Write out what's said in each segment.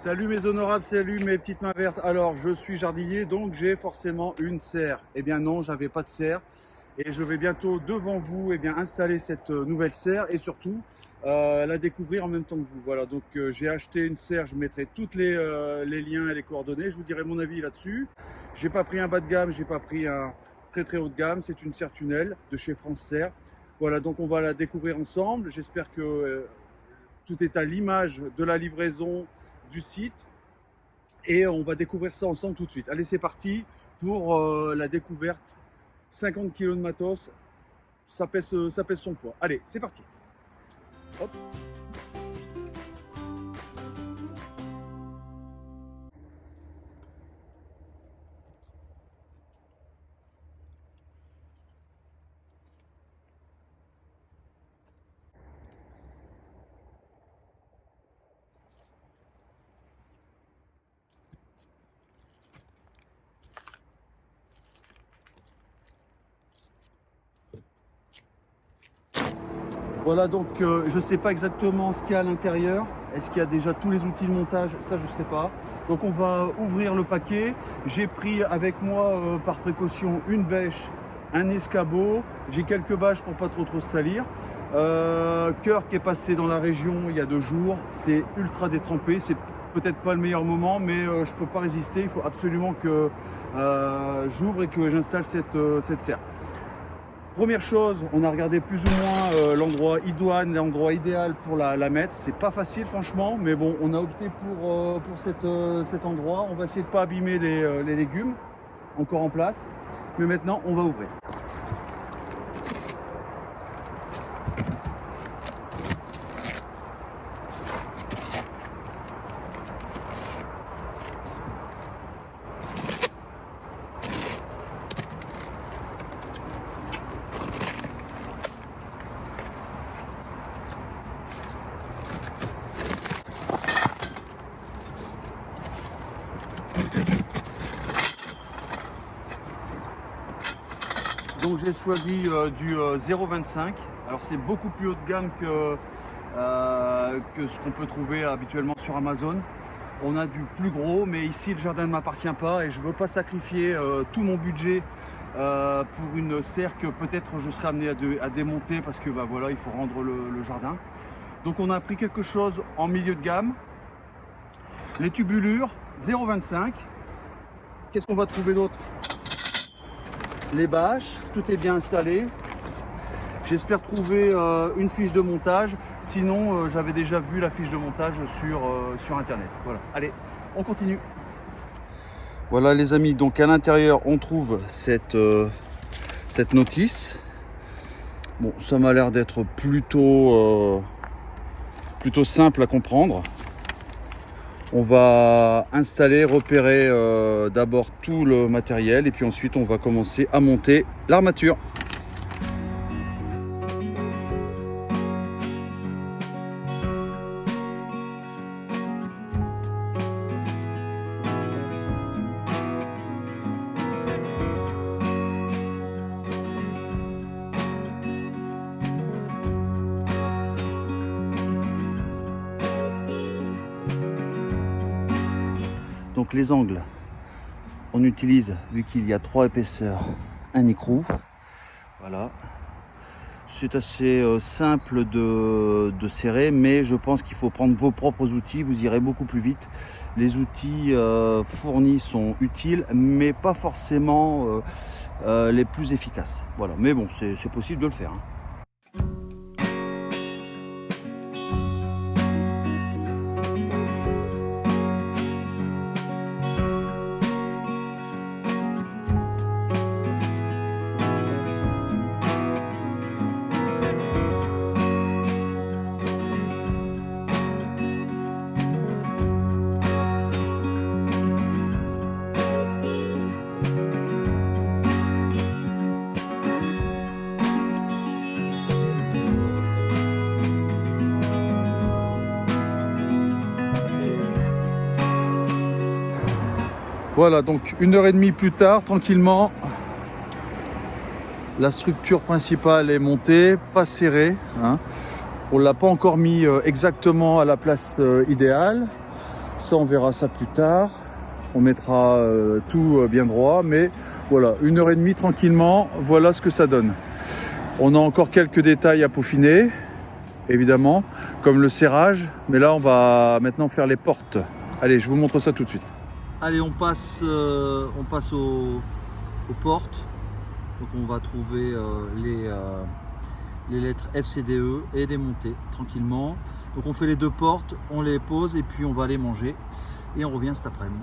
Salut mes honorables, salut mes petites mains vertes. Alors, je suis jardinier, donc j'ai forcément une serre. Eh bien non, j'avais pas de serre. Et je vais bientôt devant vous installer cette nouvelle serre et surtout la découvrir en même temps que vous. Voilà, donc j'ai acheté une serre, je mettrai tous les liens et les coordonnées. Je vous dirai mon avis là-dessus. J'ai pas pris un bas de gamme, j'ai pas pris un très haut de gamme. C'est une serre tunnel de chez France Serre. Voilà, donc on va la découvrir ensemble. J'espère que tout est à l'image de la livraison du site et on va découvrir ça ensemble tout de suite. Allez, c'est parti pour la découverte. 50 kg de matos, ça pèse son poids. Allez, c'est parti. Hop. Voilà, donc je ne sais pas exactement ce qu'il y a à l'intérieur. Est-ce qu'il y a déjà tous les outils de montage? Ça, je ne sais pas. Donc on va ouvrir le paquet. J'ai pris avec moi par précaution une bêche, un escabeau. J'ai quelques bâches pour pas trop se salir. Cœur qui est passé dans la région il y a 2 jours. C'est ultra détrempé. C'est peut-être pas le meilleur moment, mais je peux pas résister. Il faut absolument que j'ouvre et que j'installe cette serre. Première chose, on a regardé plus ou moins l'endroit idoine, l'endroit idéal pour la mettre. C'est pas facile franchement, mais bon, on a opté pour cet endroit. On va essayer de pas abîmer les légumes encore en place. Mais maintenant, on va ouvrir. Donc j'ai choisi du 0,25. Alors c'est beaucoup plus haut de gamme que ce qu'on peut trouver habituellement sur Amazon. On a du plus gros, mais ici le jardin ne m'appartient pas et je ne veux pas sacrifier tout mon budget pour une serre que peut-être je serai amené à démonter parce que bah, voilà, il faut rendre le jardin. Donc on a pris quelque chose en milieu de gamme. Les tubulures 0,25. Qu'est-ce qu'on va trouver d'autre? Les bâches, tout est bien installé. J'espère trouver une fiche de montage. Sinon, j'avais déjà vu la fiche de montage sur internet. Voilà, allez, on continue. Voilà les amis, donc à l'intérieur, on trouve cette notice. Bon, ça m'a l'air d'être plutôt simple à comprendre. On va installer, repérer d'abord tout le matériel et puis ensuite on va commencer à monter l'armature. Donc les angles, on utilise, vu qu'il y a 3 épaisseurs, un écrou. Voilà. C'est assez simple de serrer, mais je pense qu'il faut prendre vos propres outils, vous irez beaucoup plus vite. Les outils fournis sont utiles, mais pas forcément les plus efficaces. Voilà, mais bon, c'est possible de le faire, hein. Voilà, donc 1h30 plus tard, tranquillement, la structure principale est montée, pas serrée, hein. On ne l'a pas encore mis exactement à la place idéale. Ça, on verra ça plus tard. On mettra tout bien droit, mais voilà, 1h30 tranquillement, voilà ce que ça donne. On a encore quelques détails à peaufiner, évidemment, comme le serrage, mais là, on va maintenant faire les portes. Allez, je vous montre ça tout de suite. Allez, on passe aux portes. Donc on va trouver les lettres FCDE et les monter tranquillement. Donc on fait les 2 portes, on les pose et puis on va les manger. Et on revient cet après-midi.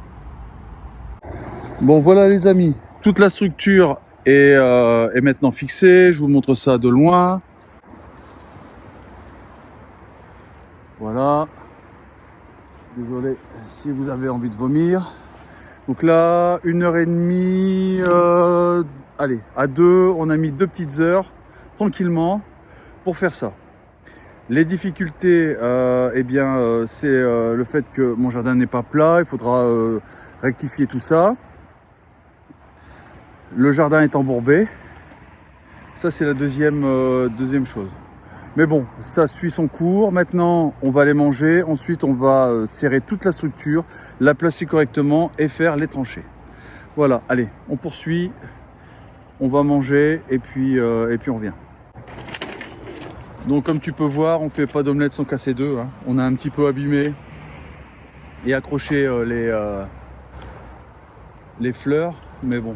Bon voilà les amis, toute la structure est maintenant fixée. Je vous montre ça de loin. Voilà. Désolé si vous avez envie de vomir. Donc là, 1h30, allez, à 2, on a mis 2 petites heures, tranquillement, pour faire ça. Les difficultés, c'est le fait que mon jardin n'est pas plat, il faudra rectifier tout ça. Le jardin est embourbé. Ça, c'est la deuxième chose. Mais bon, ça suit son cours. Maintenant, on va les manger. Ensuite, on va serrer toute la structure, la placer correctement et faire les tranchées. Voilà, allez, on poursuit. On va manger et puis on revient. Donc, comme tu peux voir, on ne fait pas d'omelette sans casser deux. Hein. On a un petit peu abîmé et accroché les fleurs. Mais bon,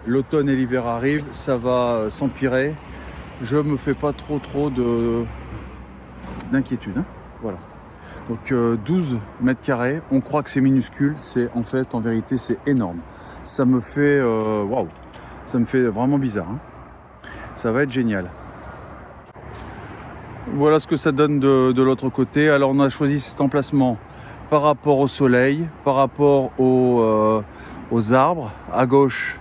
l'automne et l'hiver arrivent, ça va s'empirer. Je me fais pas trop d'inquiétude. Hein. Voilà. Donc 12 mètres carrés, on croit que c'est minuscule, c'est en vérité c'est énorme. Ça me fait waouh, ça me fait vraiment bizarre. Hein. Ça va être génial. Voilà ce que ça donne de l'autre côté. Alors on a choisi cet emplacement par rapport au soleil, par rapport aux arbres à gauche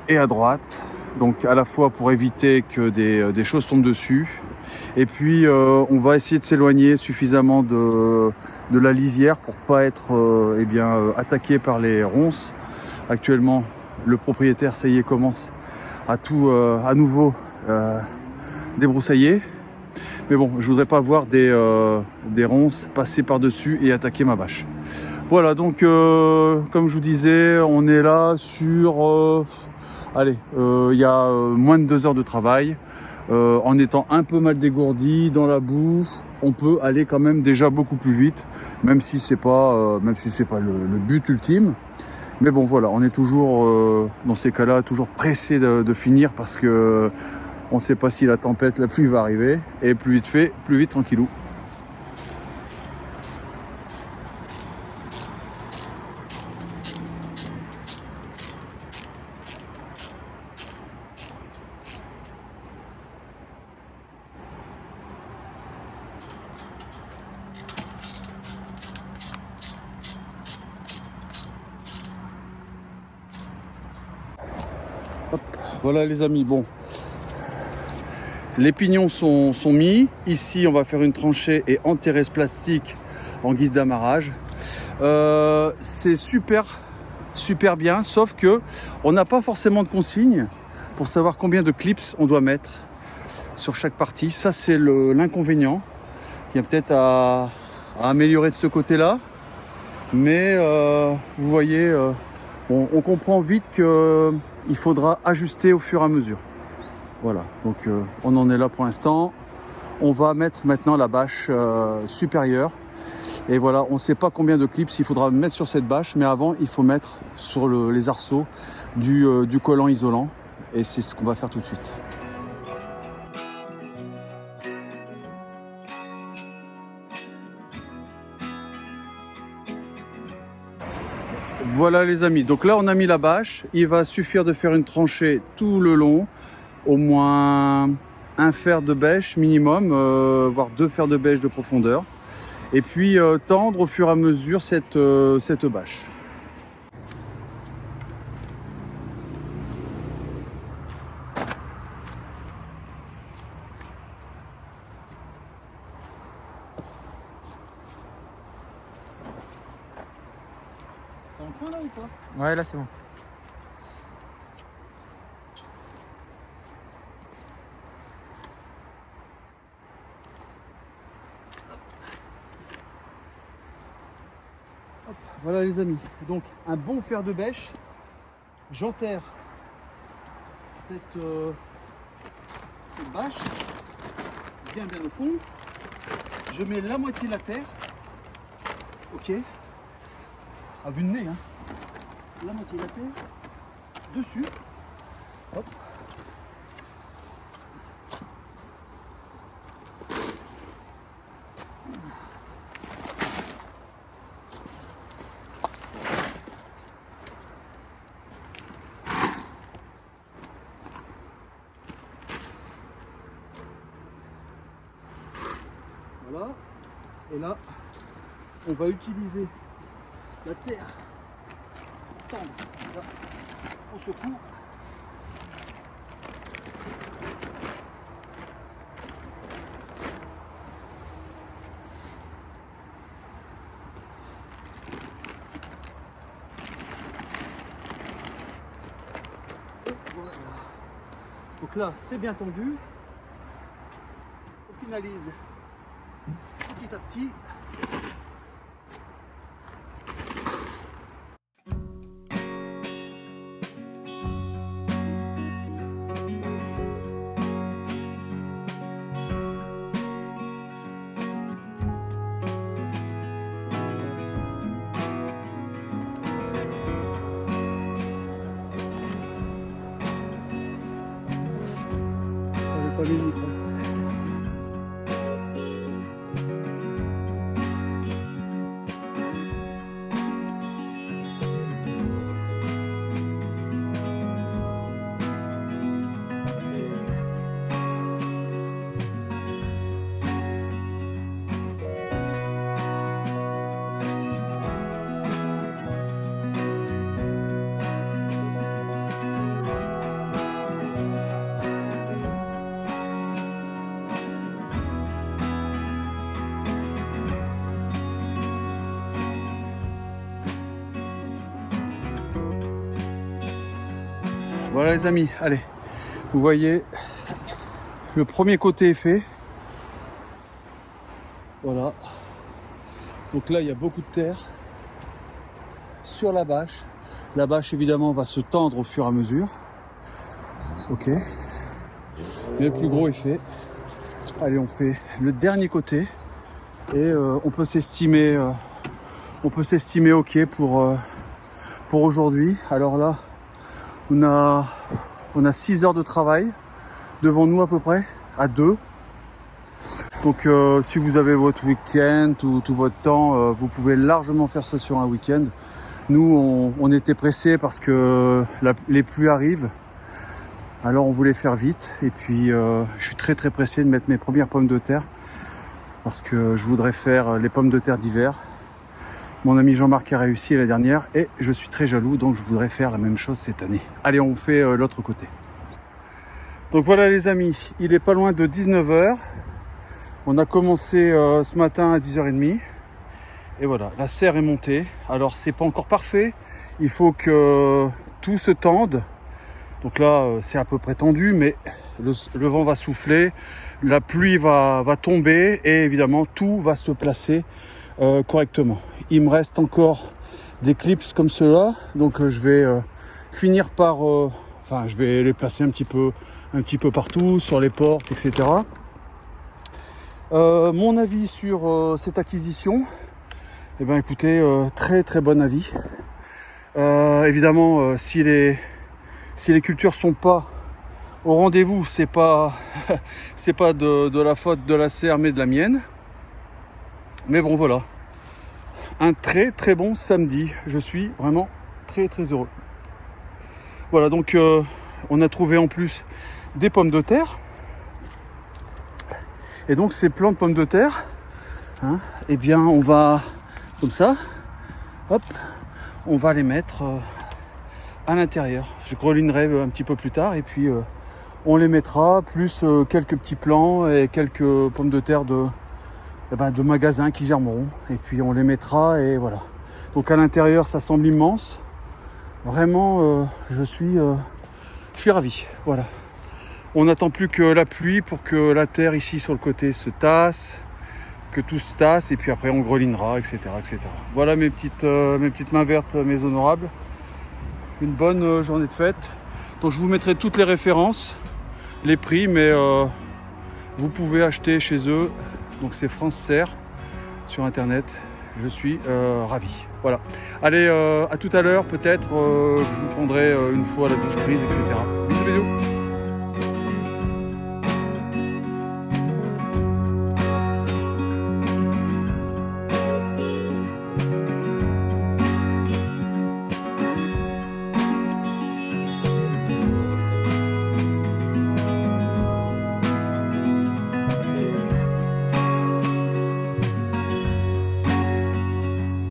et à droite. Donc à la fois pour éviter que des choses tombent dessus. Et puis on va essayer de s'éloigner suffisamment de la lisière pour pas être attaqué par les ronces. Actuellement, le propriétaire, ça y est, commence à tout à nouveau débroussailler. Mais bon, je voudrais pas voir des ronces passer par-dessus et attaquer ma vache. Voilà, donc comme je vous disais, on est là sur... il y a moins de 2 heures de travail. En étant un peu mal dégourdi dans la boue, on peut aller quand même déjà beaucoup plus vite, même si c'est pas le but ultime. Mais bon, voilà, on est toujours dans ces cas-là, toujours pressé de finir parce que on ne sait pas si la tempête, la pluie va arriver. Et plus vite fait, plus vite tranquillou. Hop, voilà les amis, bon. Les pignons sont mis. Ici, on va faire une tranchée et enterrer ce plastique en guise d'amarrage. C'est super bien, sauf que on n'a pas forcément de consigne pour savoir combien de clips on doit mettre sur chaque partie. Ça, c'est l'inconvénient. Il y a peut-être à améliorer de ce côté-là. Mais vous voyez, on comprend vite qu'il faudra ajuster au fur et à mesure. Voilà, donc on en est là pour l'instant. On va mettre maintenant la bâche supérieure. Et voilà, on ne sait pas combien de clips il faudra mettre sur cette bâche, mais avant, il faut mettre sur les arceaux du collant isolant. Et c'est ce qu'on va faire tout de suite. Voilà les amis, donc là on a mis la bâche. Il va suffire de faire une tranchée tout le long. Au moins un fer de bêche minimum, voire 2 fers de bêche de profondeur. Et puis tendre au fur et à mesure cette bâche. T'es en point là ou pas? Ouais, là c'est bon. Hop, voilà les amis, donc un bon fer de bêche. J'enterre cette bâche bien au fond. Je mets la moitié de la terre, ok, à vue de nez, hein. La moitié de la terre dessus. Hop. Voilà. Et là, on va utiliser la terre pour tendre. Là, on secoue. Voilà. Donc là, c'est bien tendu. On finalise petit à petit. Pas les micros. Voilà les amis, allez, vous voyez, le premier côté est fait. Voilà. Donc là, il y a beaucoup de terre sur la bâche. La bâche, évidemment, va se tendre au fur et à mesure. Ok. Mais le plus gros est fait. Allez, on fait le dernier côté. Et on peut s'estimer ok pour aujourd'hui. Alors là, on a 6 heures de travail devant nous à peu près, à 2. Donc si vous avez votre week-end, tout votre temps, vous pouvez largement faire ça sur un week-end. Nous, on était pressés parce que les pluies arrivent. Alors on voulait faire vite. Et puis je suis très pressé de mettre mes premières pommes de terre. Parce que je voudrais faire les pommes de terre d'hiver. Mon ami Jean-Marc a réussi la dernière et je suis très jaloux, donc je voudrais faire la même chose cette année. Allez, on fait l'autre côté. Donc voilà les amis, il est pas loin de 19h. On a commencé ce matin à 10h30. Et voilà, la serre est montée. Alors c'est pas encore parfait, il faut que tout se tende. Donc là, c'est à peu près tendu, mais le vent va souffler, la pluie va tomber et évidemment tout va se placer correctement. Il me reste encore des clips comme ceux-là, donc je vais finir par, je vais les placer un petit peu partout, sur les portes, etc. Mon avis sur cette acquisition, eh ben écoutez, très bon avis. Évidemment, si les cultures sont pas au rendez-vous, c'est pas de la faute de la serre mais de la mienne. Mais bon voilà, un très bon samedi. Je suis vraiment très heureux. Voilà, donc on a trouvé en plus des pommes de terre. Et donc ces plants de pommes de terre, hein, eh bien on va comme ça, hop, on va les mettre à l'intérieur. Je grelinerai un petit peu plus tard et puis on les mettra, plus quelques petits plants et quelques pommes de terre de magasins qui germeront. Et puis on les mettra et voilà. Donc à l'intérieur, ça semble immense. Vraiment, je suis ravi. Voilà. On n'attend plus que la pluie pour que la terre ici sur le côté se tasse, que tout se tasse et puis après on grelinera, etc. etc. Voilà mes petites mains vertes, mes honorables. Une bonne journée de fête. Donc je vous mettrai toutes les références, les prix, mais vous pouvez acheter chez eux. Donc c'est France Serre sur internet. Je suis ravi. Voilà. Allez, à tout à l'heure peut-être. Je vous prendrai une fois la douche prise, etc. Bisous bisous.